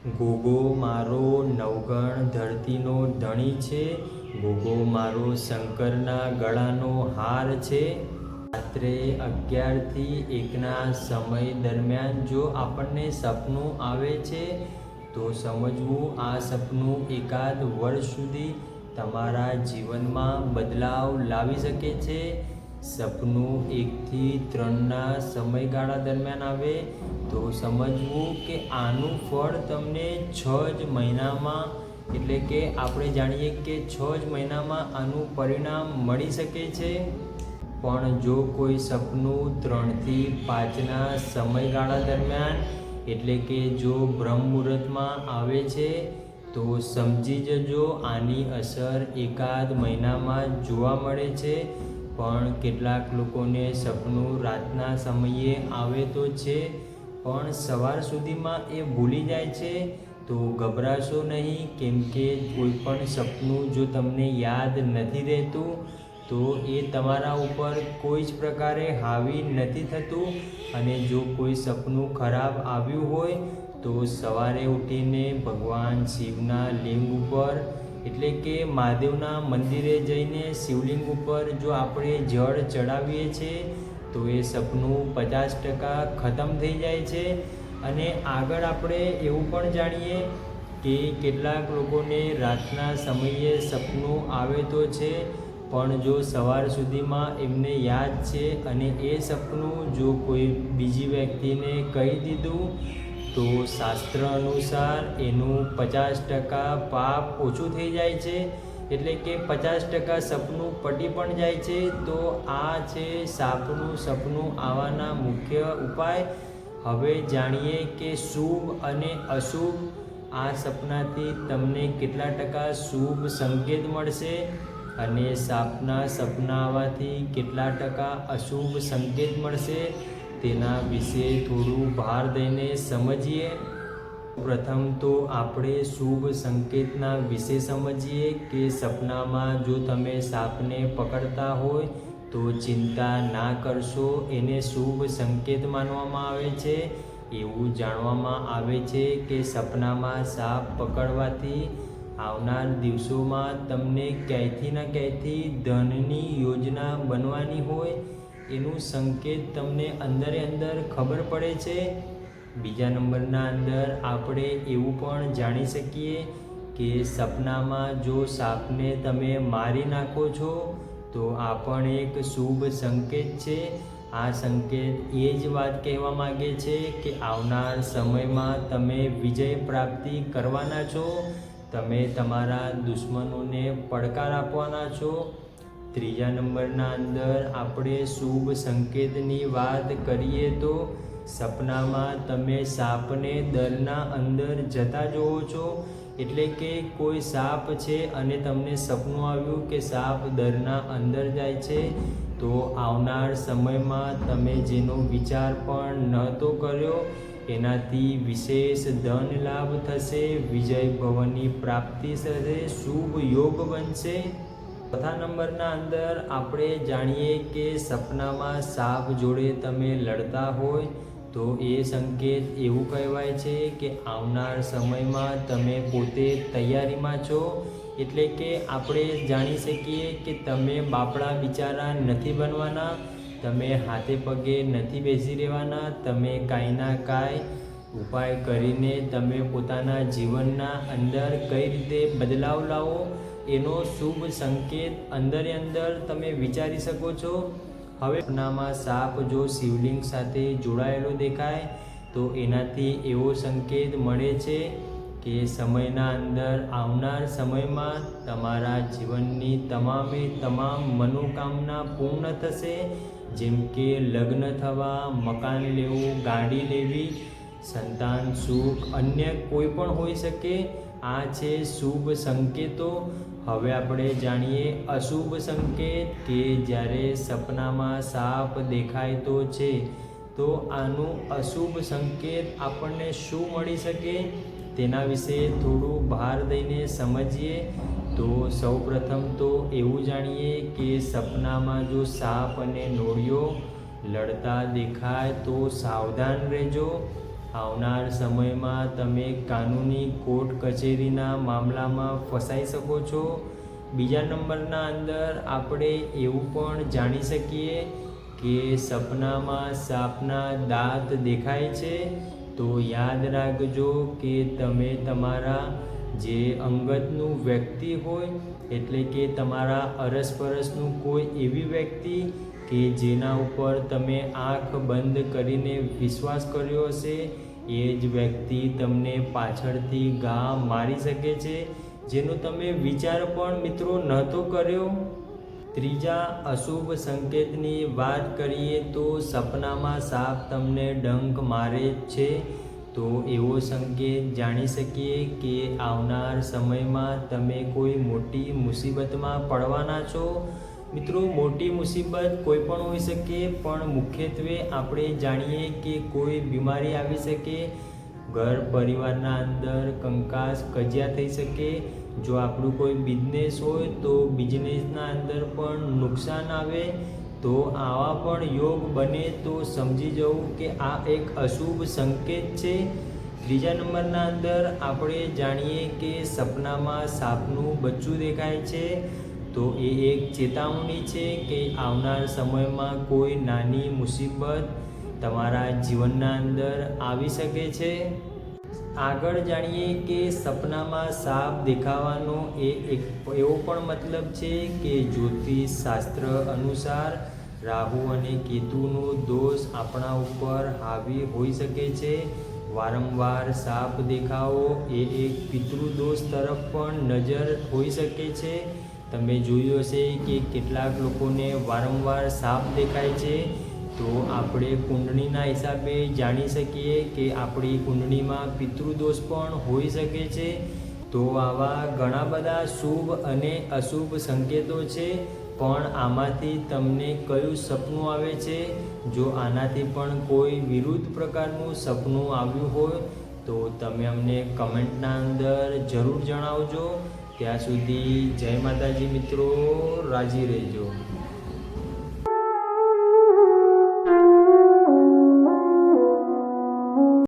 ગોગો મારો નવગણ ધરતીનો ધણી છે, ગોગો મારો શંકરના ગળાનો હાર છે। રાત્રે 11 થી 1ના સમય દરમિયાન જો આપણને સપનું આવે છે તો સમજવું આ સપનું એકાદ વર્ષ સુધી તમારા જીવનમાં બદલાવ લાવી શકે છે। સપનું 1 થી 3ના સમયગાળા દરમિયાન આવે તો સમજવું કે આનું ફળ તમને 6 જ મહિનામાં, એટલે કે આપણે જાણીએ કે 6 જ મહિનામાં આનું પરિણામ મળી શકે છે। પણ જો કોઈ સપનું 3 થી 5ના સમયગાળા દરમિયાન, એટલે કે જો બ્રહ્મ મુહૂર્તમાં આવે છે તો સમજી જજો આની અસર એકાદ મહિનામાં જોવા મળે છે। પણ કેટલાક લોકોને સપનું રાતના સમયે આવે તો છે, પણ સવાર સુધીમાં એ ભૂલી જાય છે। તો ગભરાશો નહીં, કેમ કે કોઈ પણ સપનું જો તમને યાદ નથી રહેતું તો એ તમારા ઉપર કોઈ જ પ્રકારે હાવી નથી થતું। અને જો કોઈ સપનું ખરાબ આવ્યું હોય તો સવારે ઉઠીને ભગવાન શિવના લિંગ ઉપર, એટલે કે મહાદેવના મંદિરે જઈને શિવલિંગ ઉપર જો આપણે જળ ચડાવીએ છીએ તો એ સપનું 50% ખતમ થઈ જાય છે। અને આગળ આપણે એવું પણ જાણીએ કે કેટલાક લોકોને રાતના સમયે સપનું આવે તો છે, પણ જો સવાર સુધીમાં એમને યાદ છે અને એ સપનું જો કોઈ બીજી વ્યક્તિને કહી દીધું તો શાસ્ત્ર અનુસાર એનું 50% પાપ ઓછું થઈ જાય છે, એટલે કે 50% સપનું પટી પણ જાય છે। તો આ છે સાપનું સપનું આવવાના મુખ્ય ઉપાય। હવે જાણીએ કે શુભ અને અશુભ, આ સપનાથી તમને કેટલા ટકા શુભ સંકેત મળશે અને સાપના સપના આવવાથી કેટલા ટકા અશુભ સંકેત મળશે તેના વિશે થોડું ભાર દઈને સમજીએ। પ્રથમ તો આપણે શુભ સંકેતના વિશે સમજીએ કે સપનામાં જો તમે સાપને પકડતા હોય તો ચિંતા ના કરશો, એને શુભ સંકેત માનવામાં આવે છે। એવું જાણવામાં આવે છે કે સપનામાં સાપ પકડવાથી આવનાર દિવસોમાં તમને ક્યાંયથી ના ક્યાંયથી ધનની યોજના બનવાની હોય એનું સંકેત તમને અંદર ખબર પડે છે। બીજા નંબરના અંદર આપણે એવું પણ જાણી શકીએ કે સપનામાં જો સાપને તમે મારી નાખો છો તો આ પણ એક શુભ સંકેત છે। આ સંકેત એ જ વાત કહેવા માગે છે કે આવનાર સમયમાં તમે વિજય પ્રાપ્તિ કરવાના છો, તમે તમારા દુશ્મનોને પડકાર આપવાના છો। ત્રીજા નંબરના અંદર આપણે શુભ સંકેતની વાત કરીએ તો સપનામાં તમે સાપને દરના અંદર જતા જોવો છો, એટલે કે કોઈ સાપ છે અને તમને સપનું આવ્યું કે સાપ દરના અંદર જાય છે તો આવનાર સમયમાં તમે જેનો વિચાર પણ નહોતો કર્યો એનાથી વિશેષ ધન લાભ થશે, વિજય ભવનની પ્રાપ્તિ થશે, શુભ યોગ બનશે। ચોથા નંબરના અંદર આપણે જાણીએ કે સપનામાં સાપ જોડે તમે લડતા હોય તો એ સંકેત એવું કહેવાય છે કે આવનાર સમયમાં તમે પોતે તૈયારીમાં છો, એટલે કે આપણે જાણી શકીએ કે તમે બાપડા બિચારા નથી બનવાના, તમે હાથે પગે નથી બેસી રહેવાના, તમે કાંઈ ના કાંઈ ઉપાય કરીને તમે પોતાના જીવનના અંદર કઈ રીતે બદલાવ લાવો એનો શુભ સંકેત અંદર તમે વિચારી શકો છો। હવે સપનામાં સાપ જો શિવલિંગ સાથે જોડાયેલો દેખાય તો એનાથી એવો સંકેત મળે છે કે સમયના અંદર આવનાર સમયમાં તમારા જીવનની તમામે તમામ મનોકામના પૂર્ણ થશે, જેમ કે લગ્ન થવા, મકાન લેવું, ગાડી લેવી, સંતાન સુખ, અન્ય કોઈ પણ હોઈ શકે। આ છે શુભ સંકેતો। હવે આપણે જાણીએ અશુભ સંકેત કે જ્યારે સપનામાં સાપ દેખાય તો છે તો આનું અશુભ સંકેત આપણને શું મળી શકે તેના વિશે થોડું ભાર દઈને સમજીએ। તો સૌપ્રથમ તો એવું જાણીએ કે સપનામાં જો સાપ અને નોળિયો લડતા દેખાય તો સાવધાન રહેજો, આવનાર સમયમાં તમે કાનૂની કોર્ટ કચેરીના મામલામાં ફસાઈ શકો છો. બીજા નંબરના અંદર આપણે એવું પણ જાણી શકીએ કે સપનામાં સાપના દાંત દેખાય છે તો યાદ રાખજો કે તમે તમારા જે અંગતનું વ્યક્તિ હોય એટલે કે તમારા અરસપરસનું કોઈ એવી વ્યક્તિ કે જેના ઉપર તમે આંખ બંધ કરીને વિશ્વાસ કર્યો હશે એ જ વ્યક્તિ તમને પાછળથી ઘા મારી શકે છે, જેનો તમે વિચાર પણ મિત્રો નહોતો કર્યો. ત્રીજા અશુભ સંકેતની વાત કરીએ તો સપનામાં સાપ તમને ડંખ મારે છે તો એવો સંકેત જાણી શકીએ કે આવનાર સમયમાં તમે કોઈ મોટી મુસીબતમાં પડવાના છો. મિત્રો, મોટી મુસીબત કોઈ પણ હોઈ શકે, પણ મુખ્યત્વે આપણે જાણીએ કે કોઈ બીમારી આવી શકે, ઘર પરિવારના અંદર કંકાસ કજિયા થઈ શકે, જો આપણું કોઈ બિઝનેસ હોય તો બિઝનેસના અંદર પણ નુકસાન આવે, તો આવા પણ યોગ બને તો સમજી જવું કે આ એક અશુભ સંકેત છે. ત્રીજા નંબરના અંદર આપણે જાણીએ કે સપનામાં સાપનું બચ્ચું દેખાય છે તો એ એક ચેતવણી છે કે આવનાર સમયમાં કોઈ નાની મુસીબત તમારા જીવનના અંદર આવી શકે છે. આગળ જાણીએ કે સપનામાં સાપ દેખાવાનો એક એવો પણ મતલબ છે કે જ્યોતિષ શાસ્ત્ર અનુસાર રાહુ અને કેતુનો દોષ આપણા ઉપર હાવી હોઈ શકે છે. વારંવાર સાપ દેખાવો એ એક પિતૃદોષ તરફ પણ નજર હોઈ શકે છે. તમે જોયું હશે કે કેટલાક લોકોને વારંવાર સાપ દેખાય છે તો આપણે કુંડળીના હિસાબે જાણી શકીએ કે આપણી કુંડળીમાં પિતૃદોષ પણ હોઈ શકે છે. તો આવા ઘણા બધા શુભ અને અશુભ સંકેતો છે, પણ આમાંથી તમને કયું સપનું આવે છે? જો આનાથી પણ કોઈ વિરુદ્ધ પ્રકારનું સપનું આવ્યું હોય તો તમે અમને કમેન્ટના અંદર જરૂર જણાવજો. ત્યાં સુધી જય માતાજી મિત્રો, રાજી રહેજો.